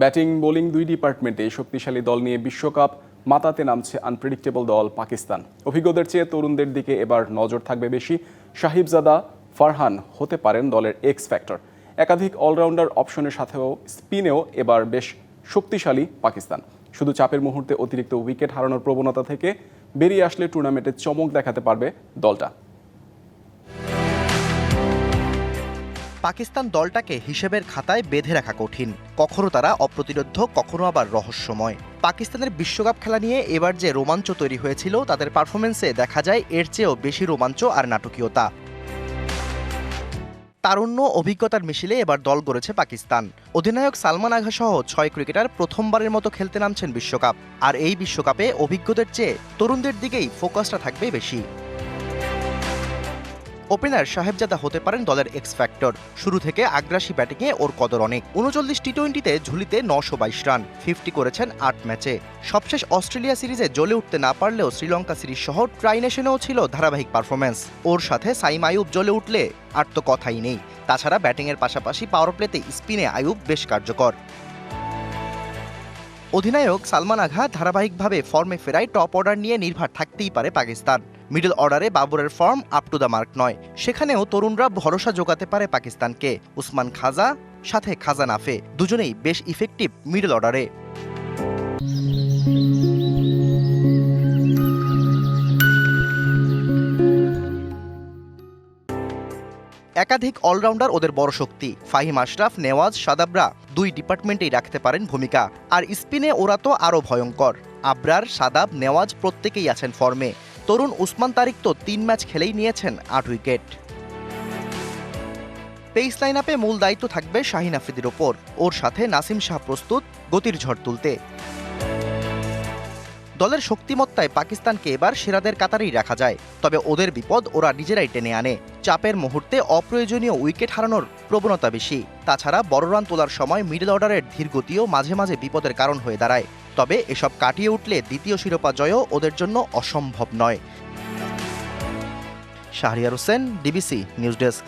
Batting bowling দুই ডিপার্টমেন্টে শক্তিশালী দল নিয়ে বিশ্বকাপ মাতাতে নামছে আনপ্রেডিক্টেবল দল পাকিস্তান। অভিজ্ঞদের চেয়ে তরুণদের দিকে এবার নজর থাকবে বেশি। সাহিবজাদা ফারহান হতে পারেন দলের এক্স ফ্যাক্টর। একাধিক অলরাউন্ডার অপশনের সাথেও স্পিনেও এবার বেশ শক্তিশালী পাকিস্তান। শুধু চাপের মুহূর্তে অতিরিক্ত উইকেট হারানোর প্রবণতা থেকে বেরিয়ে আসলে টুর্নামেন্টে চমক দেখাতে পারবে দলটা। পাকিস্তান দলটাকে হিসেবের খাতায় বেঁধে রাখা কঠিন। কখনো তারা অপ্রতিরোধ্য, কখনো আবার রহস্যময়। পাকিস্তানের বিশ্বকাপ খেলা নিয়ে এবার যে রোমাঞ্চ তৈরি হয়েছিল, তাদের পারফরমেন্সে দেখা যায় এর চেয়েও বেশি রোমাঞ্চ আর নাটকীয়তা। তারুণ্য অভিজ্ঞতার মিছিলে এবার দল গড়েছে পাকিস্তান। অধিনায়ক সালমান আগা সহ 6 ক্রিকেটার প্রথমবারের মতো খেলতে নামছেন বিশ্বকাপ। আর এই বিশ্বকাপে অভিজ্ঞদের চেয়ে তরুণদের দিকেই ফোকাসটা থাকবে বেশি। ওপেনার সাহেবজাদা হতে পারেন দলের এক্স ফ্যাক্টর। শুরু থেকে আগ্রাসী ব্যাটিংয়ে ওর কদর অনেক। 39 টি-20তে ঝুলিতে 922 রান, 50 করেছেন 8 ম্যাচে। সবশেষ অস্ট্রেলিয়া সিরিজে জ্বলে উঠতে না পারলেও শ্রীলঙ্কা সিরিজ সহ ট্রাই নেশনেও ছিল ধারাবাহিক পারফরম্যান্স। ওর সাথে সাইম আইয়ুব জ্বলে উঠলে আর তো কথাই নেই। তাছাড়া ব্যাটিংয়ের পাশাপাশি পাওয়ার প্লেতে স্পিনে আইয়ুব বেশ কার্যকর। অধিনায়ক সালমান আগা ধারাবাহিকভাবে ফর্মে ফেরায় টপ অর্ডার নিয়ে নির্ভর থাকতেই পারে পাকিস্তান। মিডল অর্ডারে বাবরের form up to the mark নয়। সেখানেও তরুণরা ভরসা জোগাতে পারে পাকিস্তানকে। উসমান খাজা সাথে খাজা নাফে দুজনেই বেশ ইফেক্টিভ মিডল অর্ডারে। একাধিক অলরাউন্ডার ওদের বড় শক্তি। ফাহিম আশরাফ, নেওয়াজ, সাদাবরা দুই ডিপার্টমেন্টেই রাখতে পারেন ভূমিকা। আর স্পিনে ওরা তো আরও ভয়ঙ্কর। আবরার, সাদাব, নেওয়াজ প্রত্যেকেই আছেন ফর্মে। তরুণ উসমান তারিক তো 3 ম্যাচ খেলেই নিয়েছেন 8 উইকেট। পেস লাইন আপে মূল দায়িত্ব থাকবে শাহিন আফ্রিদির ওপর। ওর সাথে নাসিম শাহ প্রস্তুত গতির ঝড় তুলতে। দলের শক্তিমত্তায় পাকিস্তানকে এবার সেরাদের কাতারেই রাখা যায়। তবে ওদের বিপদ ওরা নিজেরাই টেনে আনে। চাপের মুহূর্তে অপ্রয়োজনীয় উইকেট হারানোর প্রবণতা বেশি। তাছাড়া বড় রান তোলার সময় মিডল অর্ডারের ধীরগতিও মাঝে মাঝে বিপদের কারণ হয়ে দাঁড়ায়। তবে এসব কাটিয়ে উঠলে দ্বিতীয় শিরোপা জয়ও ওদের জন্য অসম্ভব নয়। Shahriar Hossain, DBC news desk.